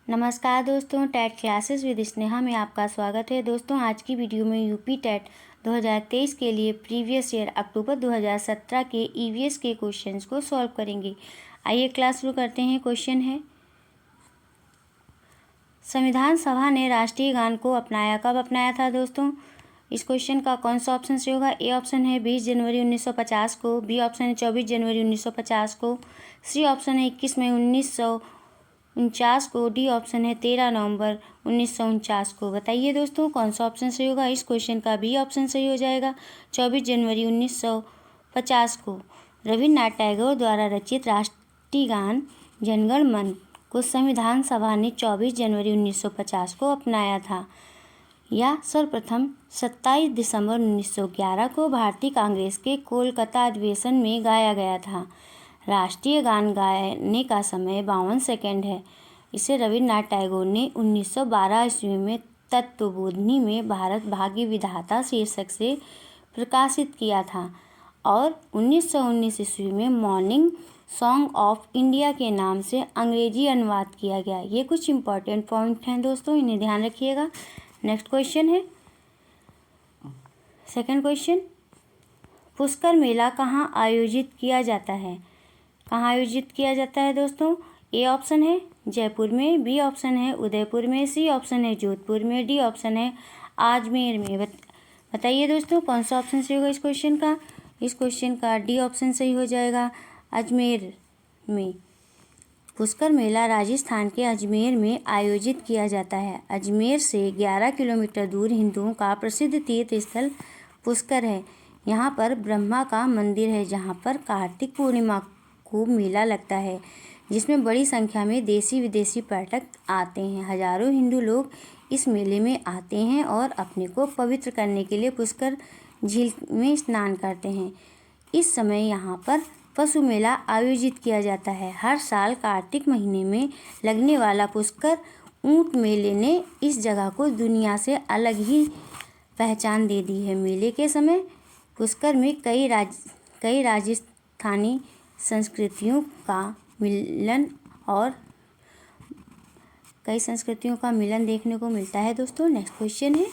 नमस्कार दोस्तों, TET classes with Sneha में आपका स्वागत है। दोस्तों, आज की वीडियो में यूपी टेट 2023 के लिए प्रीवियस ईयर अक्टूबर 2017 के ईवीएस के क्वेश्चंस को सॉल्व करेंगे। आइए क्लास शुरू करते हैं। क्वेश्चन है, संविधान सभा ने राष्ट्रीय गान को अपनाया, कब अपनाया था दोस्तों? इस क्वेश्चन का कौन सा ऑप्शन सही होगा? ए ऑप्शन है 20 जनवरी 1950 को, बी ऑप्शन है 24 जनवरी 1950 को, सी ऑप्शन है 21 मई 1949 को, डी ऑप्शन है 13 नवंबर 1949 को। बताइए दोस्तों, कौन सा ऑप्शन सही होगा? इस क्वेश्चन का बी ऑप्शन सही हो जाएगा, 24 जनवरी 1950 को। रविन्द्रनाथ टैगोर द्वारा रचित राष्ट्रीय गान जनगण मन को संविधान सभा ने 24 जनवरी 1950 को अपनाया था। यह सर्वप्रथम 27 दिसंबर 1911 को भारतीय कांग्रेस के कोलकाता अधिवेशन में गाया गया था। राष्ट्रीय गान गाने का समय 52 सेकंड है। इसे रविन्द्रनाथ टैगोर ने 1912 ईस्वी में तत्वबोधिनी में भारत भाग्य विधाता शीर्षक से प्रकाशित किया था और 1919 ईस्वी में मॉर्निंग सॉन्ग ऑफ इंडिया के नाम से अंग्रेजी अनुवाद किया गया। ये कुछ इंपॉर्टेंट पॉइंट हैं दोस्तों, इन्हें ध्यान रखिएगा। नेक्स्ट क्वेश्चन है, सेकंड क्वेश्चन, पुष्कर मेला कहाँ आयोजित किया जाता है? कहाँ आयोजित किया जाता है दोस्तों? ए ऑप्शन है जयपुर में, बी ऑप्शन है उदयपुर में, सी ऑप्शन है जोधपुर में, डी ऑप्शन है अजमेर में। बताइए दोस्तों, कौन सा ऑप्शन सही होगा इस क्वेश्चन का? इस क्वेश्चन का डी ऑप्शन सही हो जाएगा, अजमेर में। पुष्कर मेला राजस्थान के अजमेर में आयोजित किया जाता है। अजमेर से 11 किलोमीटर दूर हिंदुओं का प्रसिद्ध तीर्थ स्थल पुष्कर है। यहाँ पर ब्रह्मा का मंदिर है, जहाँ पर कार्तिक पूर्णिमा को मेला लगता है, जिसमें बड़ी संख्या में देशी विदेशी पर्यटक आते हैं। हजारों हिंदू लोग इस मेले में आते हैं और अपने को पवित्र करने के लिए पुष्कर झील में स्नान करते हैं। इस समय यहाँ पर पशु मेला आयोजित किया जाता है। हर साल कार्तिक महीने में लगने वाला पुष्कर ऊंट मेले ने इस जगह को दुनिया से अलग ही पहचान दे दी है। मेले के समय पुष्कर में कई राजस्थानी संस्कृतियों का मिलन देखने को मिलता है दोस्तों। नेक्स्ट क्वेश्चन है,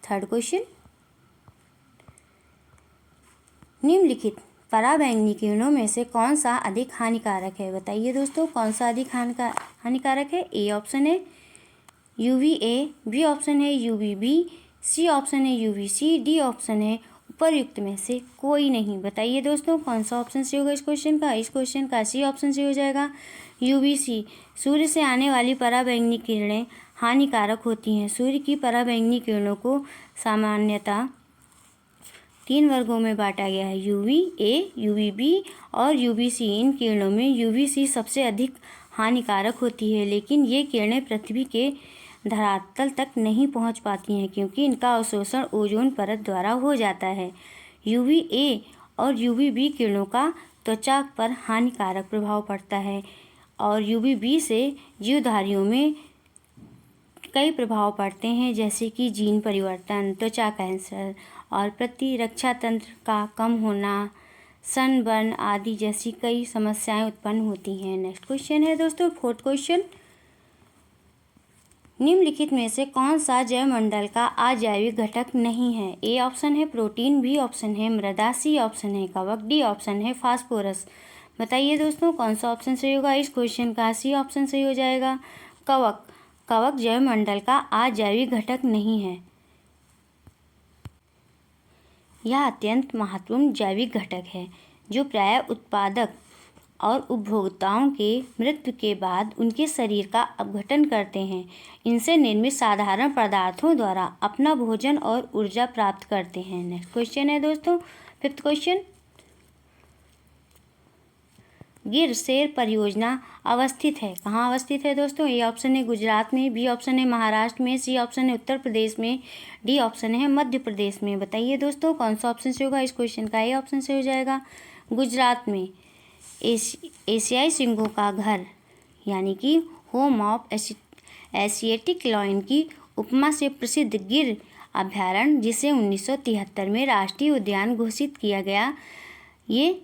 थर्ड क्वेश्चन, निम्नलिखित पराबैंगनी किरणों में से कौन सा अधिक हानिकारक है? बताइए दोस्तों, कौन सा अधिक हानिकारक है? ए ऑप्शन है UVA, बी ऑप्शन है UVB, सी ऑप्शन है UVC, डी ऑप्शन है उपर्युक्त में से कोई नहीं। बताइए दोस्तों, कौन सा ऑप्शन सही होगा इस क्वेश्चन का? इस क्वेश्चन का सी ऑप्शन सही हो जाएगा, UVC। सूर्य से आने वाली पराबैंगनी किरणें हानिकारक होती हैं। सूर्य की पराबैंगनी किरणों को सामान्यतः 3 वर्गों में बांटा गया है, UVA, UVB और UVC। इन किरणों में UVC सबसे अधिक हानिकारक होती है, लेकिन ये किरणें पृथ्वी के धरातल तक नहीं पहुंच पाती हैं, क्योंकि इनका अवशोषण ओजोन परत द्वारा हो जाता है। UVA और UVB किरणों का त्वचा पर हानिकारक प्रभाव पड़ता है और UVB से जीवधारियों में कई प्रभाव पड़ते हैं, जैसे कि जीन परिवर्तन, त्वचा कैंसर और प्रतिरक्षा तंत्र का कम होना, सनबर्न आदि जैसी कई समस्याएं उत्पन्न होती हैं। नेक्स्ट क्वेश्चन है दोस्तों, फोर्थ क्वेश्चन, निम्नलिखित में से कौन सा जैवमंडल का अजैविक घटक नहीं है? ए ऑप्शन है प्रोटीन, बी ऑप्शन है मृदा, सी ऑप्शन है कवक, डी ऑप्शन है फास्फोरस। बताइए दोस्तों, कौन सा ऑप्शन सही होगा इस क्वेश्चन का? सी ऑप्शन सही हो जाएगा, कवक। कवक जैवमंडल का अजैविक घटक नहीं है। यह अत्यंत महत्वपूर्ण जैविक घटक है, जो प्रायः उत्पादक और उपभोक्ताओं के मृत्यु के बाद उनके शरीर का अपघटन करते हैं। इनसे निर्मित साधारण पदार्थों द्वारा अपना भोजन और ऊर्जा प्राप्त करते हैं। नेक्स्ट क्वेश्चन है दोस्तों, फिफ्थ क्वेश्चन, गिर शेर परियोजना अवस्थित है, कहाँ अवस्थित है दोस्तों? ए ऑप्शन है गुजरात में, बी ऑप्शन है महाराष्ट्र में, सी ऑप्शन है उत्तर प्रदेश में, डी ऑप्शन है मध्य प्रदेश में। बताइए दोस्तों, कौन सा ऑप्शन से होगा इस क्वेश्चन का? ए ऑप्शन से हो जाएगा, गुजरात में। एशियाई सिंहों का घर यानी कि होम ऑफ एशियाटिक लायन की उपमा से प्रसिद्ध गिर अभयारण्य, जिसे 1973 में राष्ट्रीय उद्यान घोषित किया गया, ये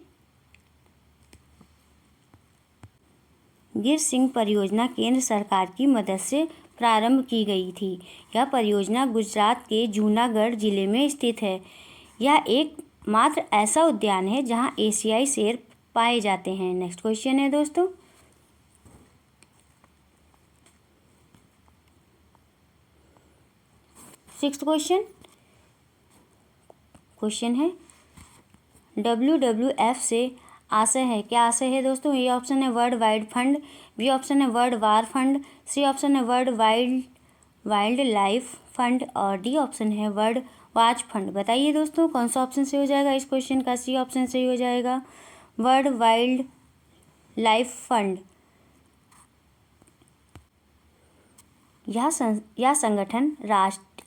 गिर सिंह परियोजना केंद्र सरकार की मदद से प्रारंभ की गई थी। यह परियोजना गुजरात के जूनागढ़ जिले में स्थित है। यह एकमात्र ऐसा उद्यान है जहां एशियाई शेर पाए जाते हैं। नेक्स्ट क्वेश्चन है दोस्तों, सिक्स्थ क्वेश्चन है WWF से आशय है, क्या आशय है दोस्तों? ए ऑप्शन है world wide fund, B option है world war fund, C option है वर्ल्ड वाइल्ड लाइफ फंड और डी ऑप्शन है वर्ल्ड वाच फंड। बताइए दोस्तों कौन सा ऑप्शन सही हो जाएगा इस क्वेश्चन का? सी ऑप्शन सही हो जाएगा, वर्ल्ड वाइल्ड लाइफ फंड। यह संगठन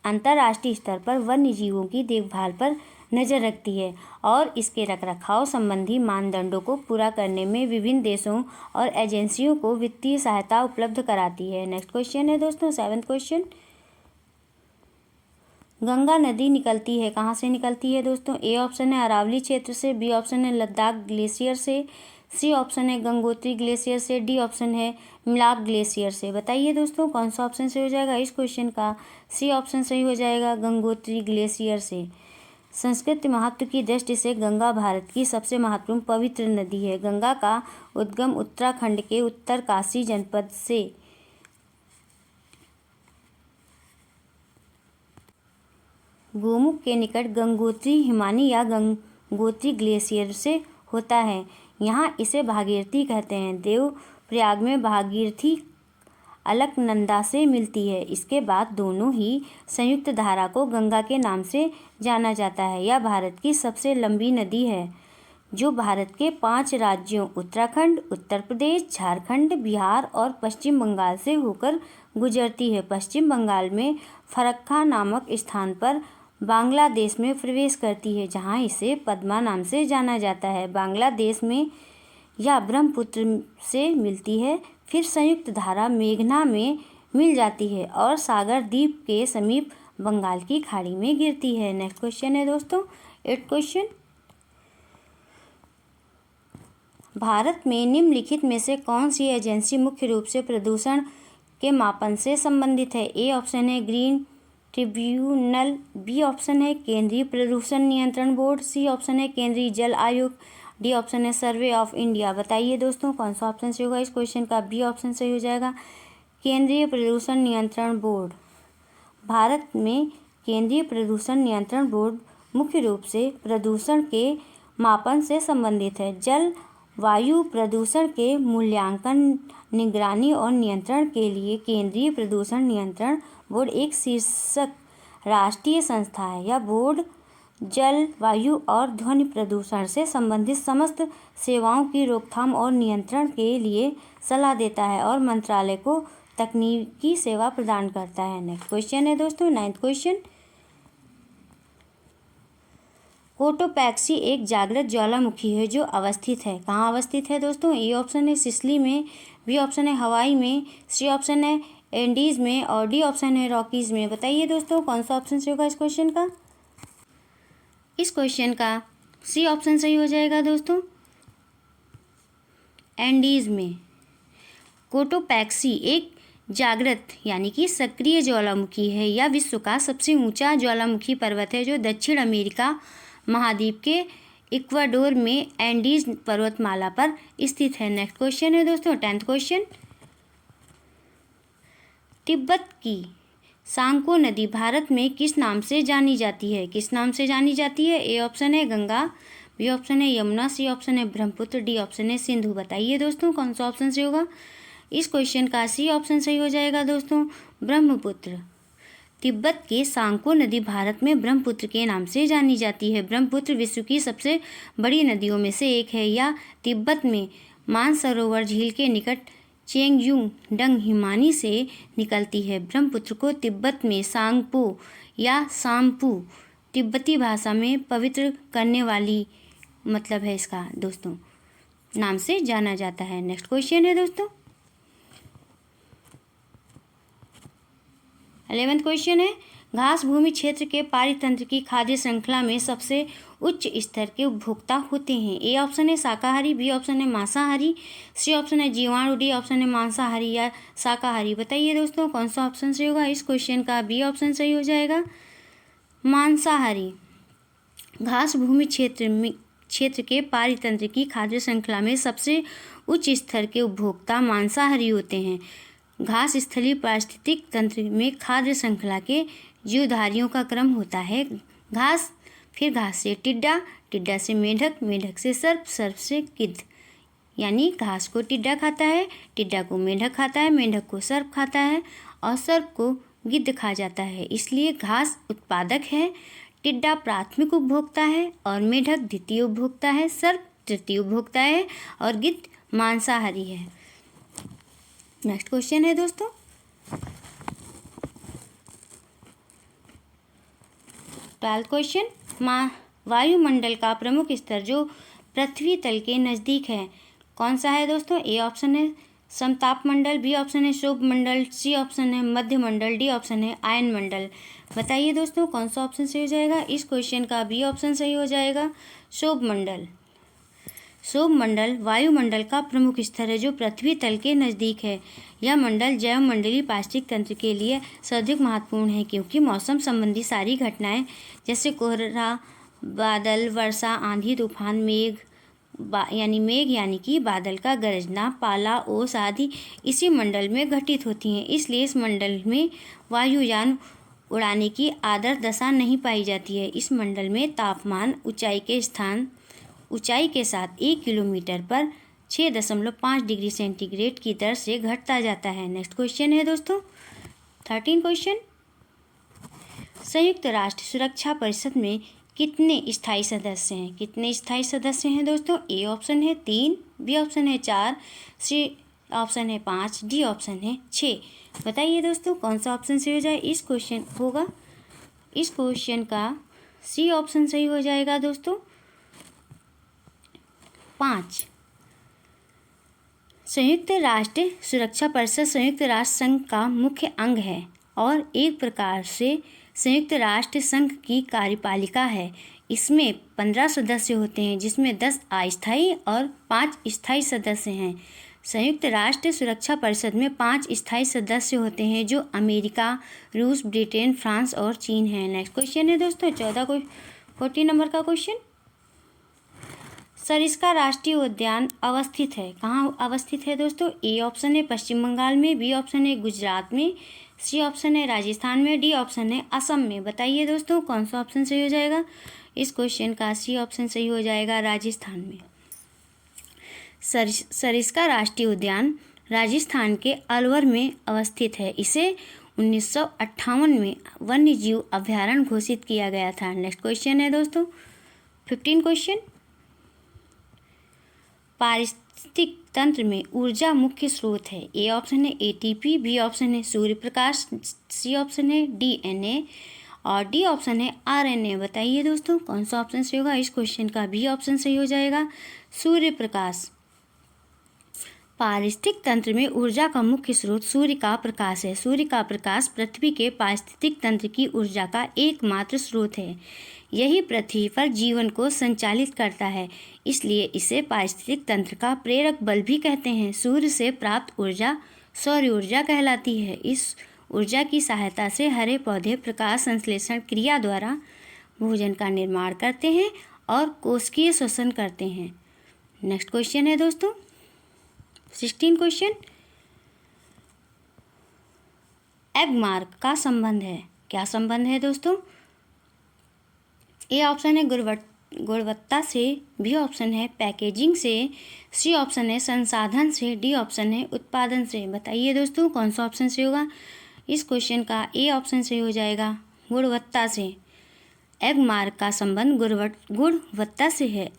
अंतर्राष्ट्रीय स्तर पर वन्य जीवों की देखभाल पर नज़र रखती है और इसके रखरखाव संबंधी मानदंडों को पूरा करने में विभिन्न देशों और एजेंसियों को वित्तीय सहायता उपलब्ध कराती है। नेक्स्ट क्वेश्चन है दोस्तों, सेवंथ क्वेश्चन, गंगा नदी निकलती है, कहाँ से निकलती है दोस्तों? ए ऑप्शन है अरावली क्षेत्र से, बी ऑप्शन है लद्दाख ग्लेशियर से, सी ऑप्शन है गंगोत्री ग्लेशियर से, डी ऑप्शन है मिलाप ग्लेशियर से। बताइए दोस्तों कौन सा ऑप्शन सही हो जाएगा इस क्वेश्चन का? सी ऑप्शन सही हो जाएगा, गंगोत्री ग्लेशियर से। संस्कृत महत्व की दृष्टि से गंगा भारत की सबसे महत्वपूर्ण पवित्र नदी है। गंगा का उद्गम उत्तराखंड के उत्तरकाशी जनपद से गोमुख के निकट गंगोत्री हिमानी या गंगोत्री ग्लेशियर से होता है। यहाँ इसे भागीरथी कहते हैं। देवप्रयाग में भागीरथी अलकनंदा से मिलती है। इसके बाद दोनों ही संयुक्त धारा को गंगा के नाम से जाना जाता है। यह भारत की सबसे लंबी नदी है जो भारत के 5 राज्यों उत्तराखंड, उत्तर प्रदेश, झारखंड, बिहार और पश्चिम बंगाल से होकर गुजरती है। पश्चिम बंगाल में फरक्का नामक स्थान पर बांग्लादेश में प्रवेश करती है जहाँ इसे पद्मा नाम से जाना जाता है। बांग्लादेश में यह ब्रह्मपुत्र से मिलती है, फिर संयुक्त धारा मेघना में मिल जाती है और सागर द्वीप के समीप बंगाल की खाड़ी में गिरती है। नेक्स्ट क्वेश्चन है दोस्तों, 8th क्वेश्चन, भारत में निम्नलिखित में से कौन सी एजेंसी मुख्य रूप से प्रदूषण के मापन से संबंधित है? ए ऑप्शन है ग्रीन ट्रिब्यूनल, बी ऑप्शन है केंद्रीय प्रदूषण नियंत्रण बोर्ड, सी ऑप्शन है केंद्रीय जल आयोग, डी ऑप्शन है सर्वे ऑफ इंडिया। बताइए दोस्तों कौन सा ऑप्शन सही होगा इस क्वेश्चन का? बी ऑप्शन सही हो जाएगा, केंद्रीय प्रदूषण नियंत्रण बोर्ड। भारत में केंद्रीय प्रदूषण नियंत्रण बोर्ड मुख्य रूप से प्रदूषण के मापन से संबंधित है। जल वायु प्रदूषण के मूल्यांकन, निगरानी और नियंत्रण के लिए केंद्रीय प्रदूषण नियंत्रण बोर्ड एक शीर्षक राष्ट्रीय संस्था है। यह बोर्ड जल, वायु और ध्वनि प्रदूषण से संबंधित समस्त सेवाओं की रोकथाम और नियंत्रण के लिए सलाह देता है और मंत्रालय को तकनीकी सेवा प्रदान करता है। नेक्स्ट क्वेश्चन है दोस्तों, 9th क्वेश्चन, कोटोपैक्सी एक जागृत ज्वालामुखी है जो अवस्थित है, कहाँ अवस्थित है दोस्तों? ए ऑप्शन है सिसिली में, बी ऑप्शन है हवाई में, सी ऑप्शन है एंडीज में और डी ऑप्शन है रॉकीज में। बताइए दोस्तों कौन सा ऑप्शन सही होगा इस क्वेश्चन का? इस क्वेश्चन का सी ऑप्शन सही हो जाएगा दोस्तों, एंडीज में। कोटोपैक्सी एक जागृत यानी कि सक्रिय ज्वालामुखी है। यह विश्व का सबसे ऊंचा ज्वालामुखी पर्वत है जो दक्षिण अमेरिका महाद्वीप के इक्वाडोर में एंडीज पर्वतमाला पर स्थित है। नेक्स्ट क्वेश्चन है दोस्तों, 10th क्वेश्चन, तिब्बत की सांको नदी भारत में किस नाम से जानी जाती है? किस नाम से जानी जाती है? ए ऑप्शन है गंगा, बी ऑप्शन है यमुना, सी ऑप्शन है ब्रह्मपुत्र, डी ऑप्शन है सिंधु। बताइए दोस्तों कौन सा ऑप्शन सही होगा इस क्वेश्चन का? सी ऑप्शन सही हो जाएगा दोस्तों, ब्रह्मपुत्र। तिब्बत के सांको नदी भारत में ब्रह्मपुत्र के नाम से जानी जाती है। ब्रह्मपुत्र विश्व की सबसे बड़ी नदियों में से एक है। यह तिब्बत में मानसरोवर झील के निकट चेंगयू डंग हिमानी से निकलती है। ब्रह्मपुत्र को तिब्बत में सांगपो या सांपू तिब्बती भाषा में पवित्र करने वाली मतलब है इसका दोस्तों नाम से जाना जाता है। नेक्स्ट क्वेश्चन है दोस्तों, 11th क्वेश्चन है, घास भूमि क्षेत्र के पारितंत्र की खाद्य श्रृंखला में सबसे उच्च स्तर के उपभोक्ता होते हैं। ए ऑप्शन है शाकाहारी, बी ऑप्शन है मांसाहारी, सी ऑप्शन है जीवाणु, डी ऑप्शन है मांसाहारी या शाकाहारी। बताइए दोस्तों कौन सा ऑप्शन सही होगा। इस क्वेश्चन का बी ऑप्शन सही हो जाएगा, मांसाहारी। घास भूमि क्षेत्र के पारितंत्र की खाद्य श्रृंखला में सबसे उच्च स्तर के उपभोक्ता मांसाहारी होते हैं। घास स्थलीय पारिस्थितिक तंत्र में खाद्य श्रृंखला के जीवधारियों का क्रम होता है। घास, फिर घास से टिड्डा, टिड्डा से मेढक, मेढक से सर्प, सर्प से गिद्ध। यानी घास को टिड्डा खाता है, टिड्डा को मेढक खाता है, मेढक को सर्प खाता है और सर्प को गिद्ध खा जाता है। इसलिए घास उत्पादक है, टिड्डा प्राथमिक उपभोक्ता है और मेढक द्वितीय उपभोक्ता है, सर्प तृतीय उपभोक्ता है और गिद्ध मांसाहारी है। नेक्स्ट क्वेश्चन है दोस्तों, ट्वेल्थ क्वेश्चन, वायुमंडल का प्रमुख स्तर जो पृथ्वी तल के नज़दीक है कौन सा है दोस्तों। ए ऑप्शन है समताप मंडल, बी ऑप्शन है शोभ मंडल, सी ऑप्शन है मध्य मंडल, डी ऑप्शन है आयन मंडल। बताइए दोस्तों कौन सा ऑप्शन सही हो जाएगा। इस क्वेश्चन का बी ऑप्शन सही हो जाएगा, शोभ मंडल। शोभ मंडल वायुमंडल का प्रमुख स्तर है जो पृथ्वी तल के नज़दीक है। यह मंडल जैव मंडलीय पारिस्थितिक तंत्र के लिए सर्वाधिक महत्वपूर्ण है क्योंकि मौसम संबंधी सारी घटनाएं जैसे कोहरा, बादल, वर्षा, आंधी, तूफान, मेघ यानी कि बादल का गरजना, पाला, ओस आदि इसी मंडल में घटित होती हैं। इसलिए इस मंडल में वायुयान उड़ाने की आदर्श दशा नहीं पाई जाती है। इस मंडल में तापमान ऊंचाई के साथ 1 किलोमीटर पर 6.5 डिग्री सेंटीग्रेड की दर से घटता जाता है। नेक्स्ट क्वेश्चन है दोस्तों 13 क्वेश्चन, संयुक्त राष्ट्र सुरक्षा परिषद में कितने स्थायी सदस्य हैं। कितने स्थायी सदस्य हैं दोस्तों। ए ऑप्शन है 3, बी ऑप्शन है 4, सी ऑप्शन है 5, डी ऑप्शन है 6। बताइए दोस्तों कौन सा ऑप्शन सही हो जाए। इस क्वेश्चन का सी ऑप्शन सही हो जाएगा दोस्तों, 5। संयुक्त राष्ट्र सुरक्षा परिषद संयुक्त राष्ट्र संघ का मुख्य अंग है और एक प्रकार से संयुक्त राष्ट्र संघ की कार्यपालिका है। इसमें 15 सदस्य होते हैं जिसमें 10 अस्थायी और 5 स्थायी सदस्य हैं। संयुक्त राष्ट्र सुरक्षा परिषद में 5 स्थायी सदस्य होते हैं जो अमेरिका, रूस, ब्रिटेन, फ्रांस और चीन है। नेक्स्ट क्वेश्चन है दोस्तों 14 नंबर का क्वेश्चन, सरिस्का राष्ट्रीय उद्यान अवस्थित है। कहाँ अवस्थित है दोस्तों। ए ऑप्शन है पश्चिम बंगाल में, बी ऑप्शन है गुजरात में, सी ऑप्शन है राजस्थान में, डी ऑप्शन है असम में। बताइए दोस्तों कौन सा ऑप्शन सही हो जाएगा। इस क्वेश्चन का सी ऑप्शन सही हो जाएगा, राजस्थान में। सरिस्का राष्ट्रीय उद्यान राजस्थान के अलवर में अवस्थित है। इसे 1958 में वन्य जीव अभयारण्य घोषित किया गया था। नेक्स्ट क्वेश्चन है दोस्तों 15 क्वेश्चन, पारिस्थितिक तंत्र में ऊर्जा मुख्य स्रोत है। ए ऑप्शन है एटीपी, बी ऑप्शन है सूर्य प्रकाश, सी ऑप्शन है डीएनए और डी ऑप्शन है आरएनए। बताइए दोस्तों कौन सा ऑप्शन सही होगा। इस क्वेश्चन का बी ऑप्शन सही हो जाएगा, सूर्य प्रकाश। पारिस्थितिक तंत्र में ऊर्जा का मुख्य स्रोत सूर्य का प्रकाश है। सूर्य का प्रकाश पृथ्वी के पारिस्थितिक तंत्र की ऊर्जा का एकमात्र स्रोत है। यही पृथ्वी पर जीवन को संचालित करता है, इसलिए इसे पारिस्थितिक तंत्र का प्रेरक बल भी कहते हैं। सूर्य से प्राप्त ऊर्जा सौर ऊर्जा कहलाती है। इस ऊर्जा की सहायता से हरे पौधे प्रकाश संश्लेषण क्रिया द्वारा भोजन का निर्माण करते हैं और कोशिकीय श्वसन करते हैं। नेक्स्ट क्वेश्चन है दोस्तों 16 क्वेश्चन, एगमार्क का संबंध है। क्या संबंध है दोस्तों। ए ऑप्शन है गुणवत्ता से, बी ऑप्शन है पैकेजिंग से, सी ऑप्शन है संसाधन से, डी ऑप्शन है उत्पादन से। बताइए दोस्तों कौन सा ऑप्शन सही होगा। इस क्वेश्चन का ए ऑप्शन सही हो जाएगा, गुणवत्ता से। एगमार्क का संबंध गुणवत्ता से है।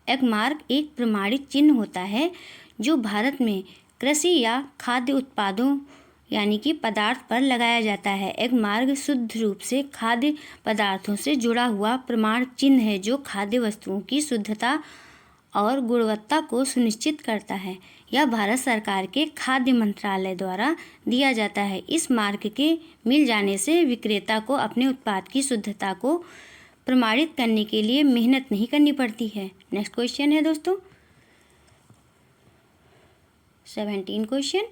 एगमार्क एक प्रमाणित चिन्ह होता है जो भारत में कृषि या खाद्य उत्पादों यानी कि पदार्थ पर लगाया जाता है। एगमार्क शुद्ध रूप से खाद्य पदार्थों से जुड़ा हुआ प्रमाण चिन्ह है जो खाद्य वस्तुओं की शुद्धता और गुणवत्ता को सुनिश्चित करता है। यह भारत सरकार के खाद्य मंत्रालय द्वारा दिया जाता है। इस मार्क के मिल जाने से विक्रेता को अपने उत्पाद की शुद्धता को प्रमाणित करने के लिए मेहनत नहीं करनी पड़ती है। नेक्स्ट क्वेश्चन है दोस्तों 17 क्वेश्चन,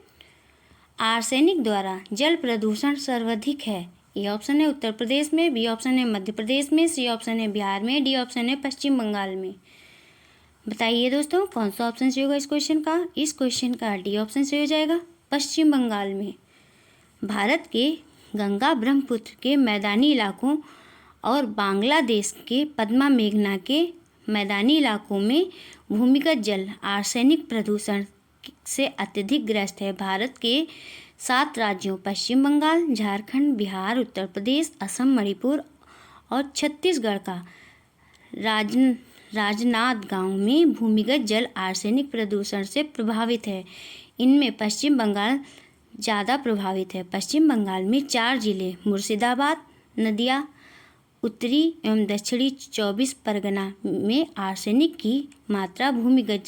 आर्सेनिक द्वारा जल प्रदूषण सर्वाधिक है। ए ऑप्शन है उत्तर प्रदेश में, बी ऑप्शन है मध्य प्रदेश में, सी ऑप्शन है बिहार में, डी ऑप्शन है पश्चिम बंगाल में। बताइए दोस्तों कौन सा ऑप्शन सही होगा इस क्वेश्चन का। इस क्वेश्चन का डी ऑप्शन सही हो जाएगा, पश्चिम बंगाल में। भारत के गंगा ब्रह्मपुत्र के मैदानी इलाकों और बांग्लादेश के पद्मा मेघना के मैदानी इलाकों में भूमिगत जल आर्सेनिक प्रदूषण से अत्यधिक ग्रस्त है। भारत के 7 राज्यों पश्चिम बंगाल, झारखंड, बिहार, उत्तर प्रदेश, असम, मणिपुर और छत्तीसगढ़ का राजनांदगांव में भूमिगत जल आर्सेनिक प्रदूषण से प्रभावित है। इनमें पश्चिम बंगाल ज़्यादा प्रभावित है। पश्चिम बंगाल में 4 जिले मुर्शिदाबाद, नदिया, उत्तरी एवं दक्षिणी 24 परगना में आर्सेनिक की मात्रा भूमिगत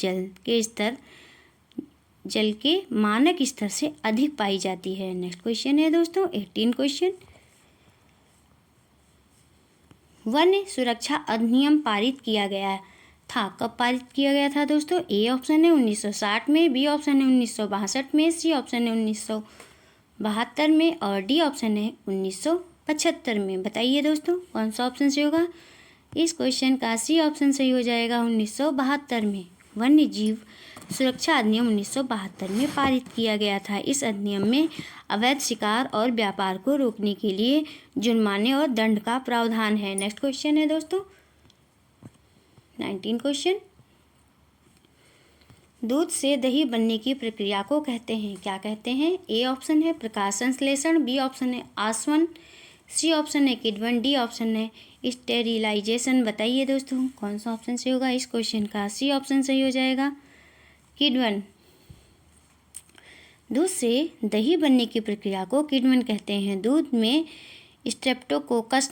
जल के मानक स्तर से अधिक पाई जाती है। नेक्स्ट क्वेश्चन है दोस्तों 18 क्वेश्चन, वन सुरक्षा अधिनियम पारित किया गया था। कब पारित किया गया था दोस्तों। ए ऑप्शन है 1960 में, बी ऑप्शन है 1962 में, सी ऑप्शन है 1972 में और डी ऑप्शन है 1975 में। बताइए दोस्तों कौन सा ऑप्शन सही होगा। इस क्वेश्चन का सी ऑप्शन सही हो जाएगा 1972 में। वन्य जीव सुरक्षा अधिनियम 1972 में पारित किया गया था। इस अधिनियम में अवैध शिकार और व्यापार को रोकने के लिए जुर्माने और दंड का प्रावधान है। नेक्स्ट क्वेश्चन है दोस्तों 19 क्वेश्चन, दूध से दही बनने की प्रक्रिया को कहते हैं, क्या कहते हैं। ए ऑप्शन है प्रकाश संश्लेषण, बी ऑप्शन है आसवन, सी ऑप्शन है किण्वन, डी ऑप्शन है स्टेरिलाइजेशन। बताइए दोस्तों कौन सा ऑप्शन सही होगा इस क्वेश्चन का। सी ऑप्शन सही हो जाएगा किण्वन। दूध से दही बनने की प्रक्रिया को किण्वन कहते हैं। दूध में स्ट्रेप्टोकोकस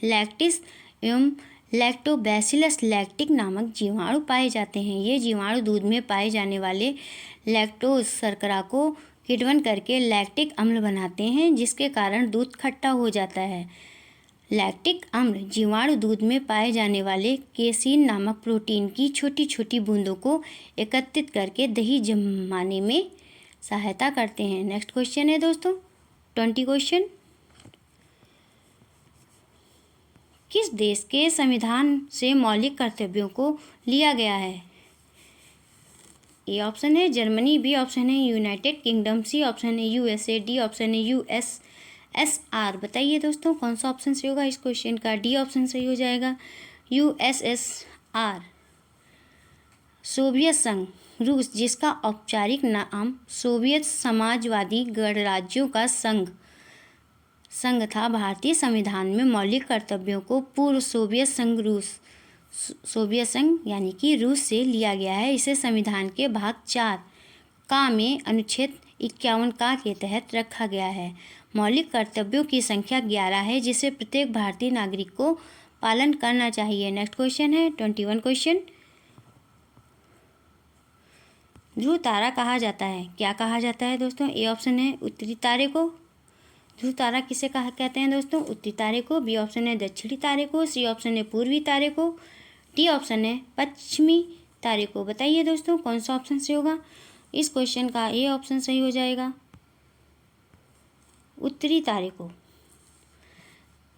लैक्टिस एवं लैक्टोबैसिलस लैक्टिक नामक जीवाणु पाए जाते हैं। ये जीवाणु दूध में पाए जाने वाले लैक्टोज शर्करा को किण्वन करके लैक्टिक अम्ल बनाते हैं, जिसके कारण दूध खट्टा हो जाता है। लैक्टिक अम्ल जीवाणु दूध में पाए जाने वाले केसीन नामक प्रोटीन की छोटी छोटी बूंदों को एकत्रित करके दही जमाने में सहायता करते हैं। नेक्स्ट क्वेश्चन है दोस्तों 20 क्वेश्चन, किस देश के संविधान से मौलिक कर्तव्यों को लिया गया है। ए ऑप्शन है जर्मनी, बी ऑप्शन है यूनाइटेड किंगडम, सी ऑप्शन है यूएसए, डी ऑप्शन है यूएसएसआर। बताइए दोस्तों कौन सा ऑप्शन सही होगा इस क्वेश्चन का। डी ऑप्शन सही हो जाएगा यूएसएसआर। सोवियत संघ रूस, जिसका औपचारिक नाम सोवियत समाजवादी गणराज्यों का संघ था, भारतीय संविधान में मौलिक कर्तव्यों को पूर्व सोवियत संघ यानी कि रूस से लिया गया है। इसे संविधान के भाग 4 का में अनुच्छेद 51 का के तहत रखा गया है। मौलिक कर्तव्यों की संख्या 11 है, जिसे प्रत्येक भारतीय नागरिक को पालन करना चाहिए। नेक्स्ट क्वेश्चन है 21 क्वेश्चन, ध्रुव तारा कहा जाता है, क्या कहा जाता है दोस्तों। ए ऑप्शन है उत्तरी तारे को। ध्रुव तारा किसे कहते हैं दोस्तों, उत्तरी तारे को। बी ऑप्शन है दक्षिणी तारे को, सी ऑप्शन है पूर्वी तारे को, डी ऑप्शन है पश्चिमी तारे को। बताइए दोस्तों कौन सा ऑप्शन सही होगा इस क्वेश्चन का। ए ऑप्शन सही हो जाएगा उत्तरी तारे को।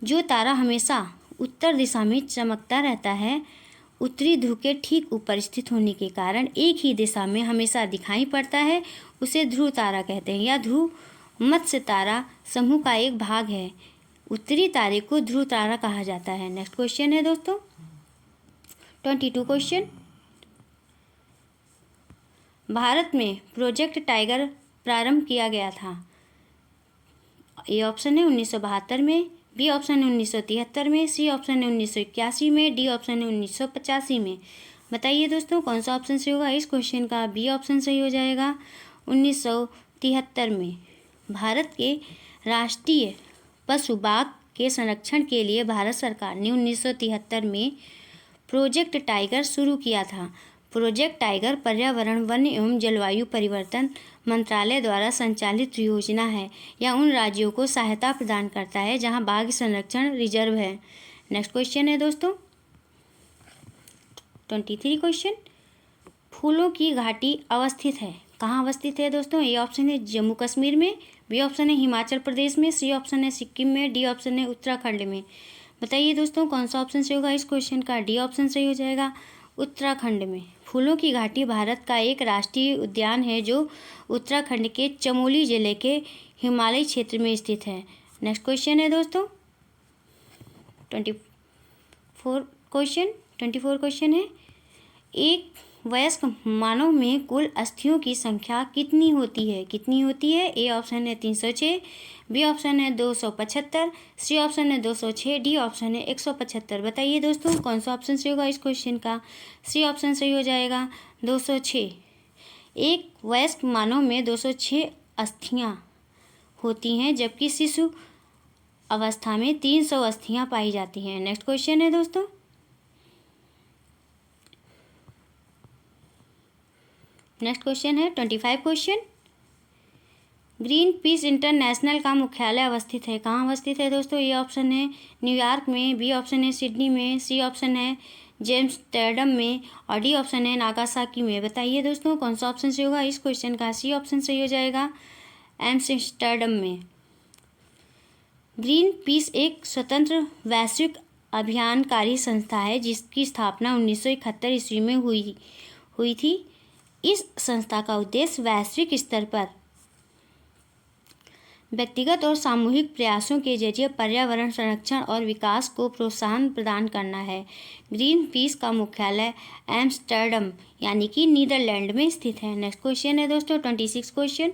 जो तारा हमेशा उत्तर दिशा में चमकता रहता है, उत्तरी ध्रुव के ठीक ऊपर स्थित होने के कारण एक ही दिशा में हमेशा दिखाई पड़ता है, उसे ध्रुव तारा कहते हैं। या ध्रुव मत्स्य तारा समूह का एक भाग है। उत्तरी तारे को ध्रुव तारा कहा जाता है। नेक्स्ट क्वेश्चन है दोस्तों 22 क्वेश्चन, भारत में प्रोजेक्ट टाइगर प्रारंभ किया गया था। ए ऑप्शन है 1972 में, बी ऑप्शन है 1973 में, सी ऑप्शन है 1981 में, डी ऑप्शन है 1985 में। बताइए दोस्तों कौन सा ऑप्शन सही होगा इस क्वेश्चन का। बी ऑप्शन सही हो जाएगा 1973 में। भारत के राष्ट्रीय पशु बाघ के संरक्षण के लिए भारत सरकार ने 1973 में प्रोजेक्ट टाइगर शुरू किया था। प्रोजेक्ट टाइगर पर्यावरण, वन एवं जलवायु परिवर्तन मंत्रालय द्वारा संचालित योजना है। यह उन राज्यों को सहायता प्रदान करता है जहां बाघ संरक्षण रिजर्व है। नेक्स्ट क्वेश्चन है दोस्तों 23 क्वेश्चन, फूलों की घाटी अवस्थित है, कहाँ अवस्थित है दोस्तों? ए ऑप्शन है जम्मू कश्मीर में, बी ऑप्शन है हिमाचल प्रदेश में, सी ऑप्शन है सिक्किम में, डी ऑप्शन है उत्तराखंड में। बताइए दोस्तों कौन सा ऑप्शन सही होगा इस क्वेश्चन का? डी ऑप्शन सही हो जाएगा, उत्तराखंड में। फूलों की घाटी भारत का एक राष्ट्रीय उद्यान है जो उत्तराखंड के चमोली जिले के हिमालयी क्षेत्र में स्थित है। नेक्स्ट क्वेश्चन है दोस्तों 24 क्वेश्चन है, एक वयस्क मानव में कुल अस्थियों की संख्या कितनी होती है? कितनी होती है? ए ऑप्शन है 306, बी ऑप्शन है 275, सी ऑप्शन है 206, डी ऑप्शन है 175। बताइए दोस्तों कौन सा ऑप्शन सही होगा इस क्वेश्चन का? सी ऑप्शन सही हो जाएगा 206। एक वयस्क मानव में 206 अस्थियां होती हैं जबकि शिशु अवस्था में 300 अस्थियां पाई जाती हैं। नेक्स्ट क्वेश्चन है दोस्तों 25 क्वेश्चन, ग्रीन पीस इंटरनेशनल का मुख्यालय अवस्थित है, कहाँ अवस्थित है दोस्तों? ए ऑप्शन है न्यूयॉर्क में, बी ऑप्शन है सिडनी में, सी ऑप्शन है जेम्सटर्डम में और डी ऑप्शन है नागासाकी में। बताइए दोस्तों कौन सा ऑप्शन सही होगा इस क्वेश्चन का? सी ऑप्शन सही हो जाएगा, एम्स्टर्डम में। ग्रीन पीस एक स्वतंत्र वैश्विक अभियानकारी संस्था है जिसकी स्थापना 1971 ईस्वी में हुई थी। इस संस्था का उद्देश्य वैश्विक स्तर पर व्यक्तिगत और सामूहिक प्रयासों के जरिए पर्यावरण संरक्षण और विकास को प्रोत्साहन प्रदान करना है। ग्रीन पीस का मुख्यालय एम्स्टर्डम यानी कि नीदरलैंड में स्थित है। नेक्स्ट क्वेश्चन है दोस्तों 26 क्वेश्चन,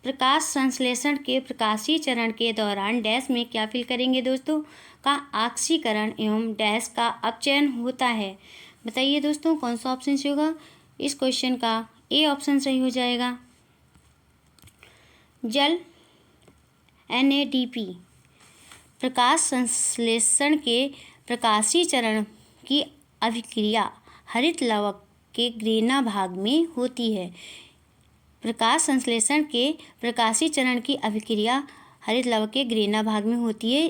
प्रकाश संश्लेषण के प्रकाशीय चरण के दौरान डैश में क्या फिल करेंगे दोस्तों? का ऑक्सीकरण एवं डैश का अपचयन होता है। बताइए दोस्तों कौन सा ऑप्शन सही होगा इस क्वेश्चन का? ए ऑप्शन सही हो जाएगा, जल NADP। प्रकाश संश्लेषण के प्रकाशीय चरण की अभिक्रिया हरित लवक के ग्रेना भाग में होती है। प्रकाश संश्लेषण के प्रकाशीय चरण की अभिक्रिया हरित लवक के ग्रेना भाग में होती है।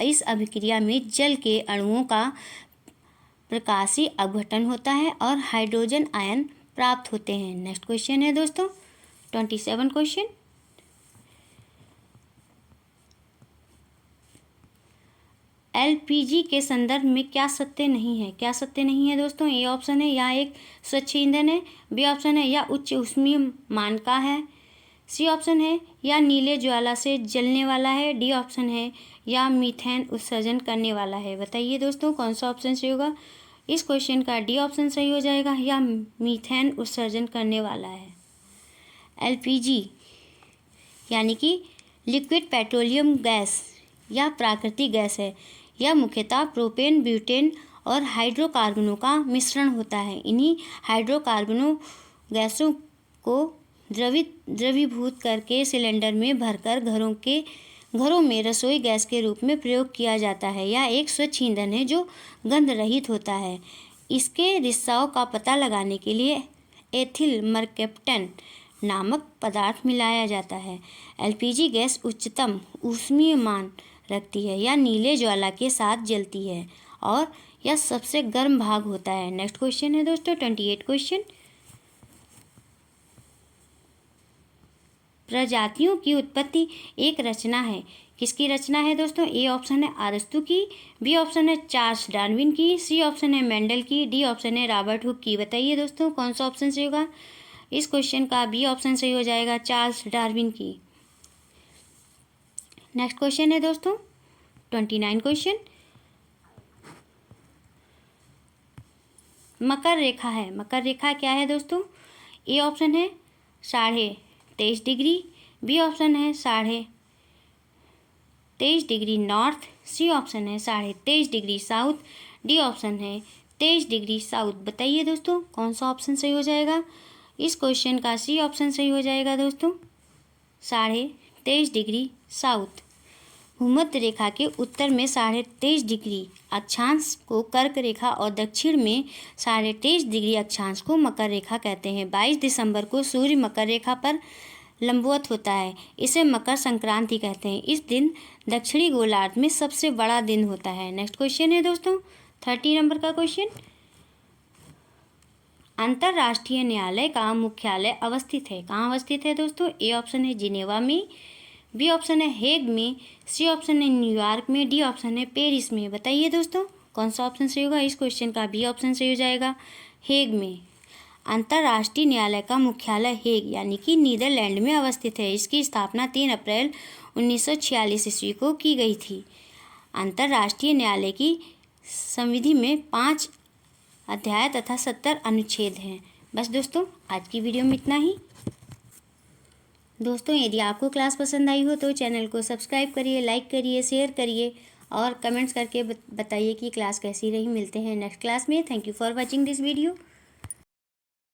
इस अभिक्रिया में जल के अणुओं का प्रकाशीय अपघटन होता है और हाइड्रोजन आयन प्राप्त होते हैं। नेक्स्ट क्वेश्चन है दोस्तों 27 क्वेश्चन, LPG के संदर्भ में क्या सत्य नहीं है? क्या सत्य नहीं है दोस्तों? ए ऑप्शन है या एक स्वच्छ ईंधन है, बी ऑप्शन है या उच्च ऊष्मीय मान का है, सी ऑप्शन है या नीले ज्वाला से जलने वाला है, डी ऑप्शन है या मीथेन उत्सर्जन करने वाला है। बताइए दोस्तों कौन सा ऑप्शन सही होगा इस क्वेश्चन का? डी ऑप्शन सही हो जाएगा या मीथेन उत्सर्जन करने वाला है। LPG यानी कि लिक्विड पेट्रोलियम गैस या प्राकृतिक गैस है। यह मुख्यतः प्रोपेन, ब्यूटेन और हाइड्रोकार्बनों का मिश्रण होता है। इन्हीं हाइड्रोकार्बनों गैसों को द्रवीभूत करके सिलेंडर में भरकर घरों में रसोई गैस के रूप में प्रयोग किया जाता है। यह एक स्वच्छ ईंधन है जो गंध रहित होता है। इसके रिसाव का पता लगाने के लिए एथिल मरकैप्टन नामक पदार्थ मिलाया जाता है। LPG गैस उच्चतम ऊष्मीय मान रखती है या नीले ज्वाला के साथ जलती है और यह सबसे गर्म भाग होता है। नेक्स्ट क्वेश्चन है दोस्तों 28 क्वेश्चन, प्रजातियों की उत्पत्ति एक रचना है, किसकी रचना है दोस्तों? ए ऑप्शन है अरस्तु की, बी ऑप्शन है चार्ल्स डार्विन की, सी ऑप्शन है मेंडल की, डी ऑप्शन है रॉबर्ट हुक की। बताइए दोस्तों कौन सा ऑप्शन सही होगा इस क्वेश्चन का? बी ऑप्शन सही हो जाएगा, चार्ल्स डार्विन की। नेक्स्ट क्वेश्चन है दोस्तों 29 क्वेश्चन, मकर रेखा है, मकर रेखा क्या है दोस्तों? ए ऑप्शन है 23.5 डिग्री, बी ऑप्शन है 23.5 डिग्री नॉर्थ, सी ऑप्शन है 23.5 डिग्री साउथ, डी ऑप्शन है 23 डिग्री साउथ। बताइए दोस्तों कौन सा ऑप्शन सही हो जाएगा इस क्वेश्चन का? सी ऑप्शन सही हो जाएगा दोस्तों 23.5 डिग्री साउथ। भूमध्य रेखा के उत्तर में 23.5 डिग्री अक्षांश को कर्क रेखा और दक्षिण में 23.5 डिग्री अक्षांश को मकर रेखा कहते हैं। 22 दिसंबर को सूर्य मकर रेखा पर लंबवत होता है, इसे मकर संक्रांति कहते हैं। इस दिन दक्षिणी गोलार्ध में सबसे बड़ा दिन होता है। नेक्स्ट क्वेश्चन है दोस्तों 30 नंबर का क्वेश्चन, अंतर्राष्ट्रीय न्यायालय का मुख्यालय अवस्थित है, कहाँ अवस्थित है दोस्तों? ए ऑप्शन है जिनेवा में, बी ऑप्शन है हेग में, सी ऑप्शन है न्यूयॉर्क में, डी ऑप्शन है पेरिस में। बताइए दोस्तों कौन सा ऑप्शन सही होगा? इस क्वेश्चन का बी ऑप्शन सही हो जाएगा, हेग में। अंतर्राष्ट्रीय न्यायालय का मुख्यालय हेग यानी कि नीदरलैंड में अवस्थित है। इसकी स्थापना 3 अप्रैल 1946 ईस्वी को की गई थी। अंतर्राष्ट्रीय न्यायालय की संविधि में 5 अध्याय तथा 70 अनुच्छेद हैं। बस दोस्तों आज की वीडियो में इतना ही। दोस्तों यदि आपको क्लास पसंद आई हो तो चैनल को सब्सक्राइब करिए, लाइक करिए, शेयर करिए और कमेंट्स करके बताइए कि क्लास कैसी रही। मिलते हैं नेक्स्ट क्लास में। Thank you for watching this video.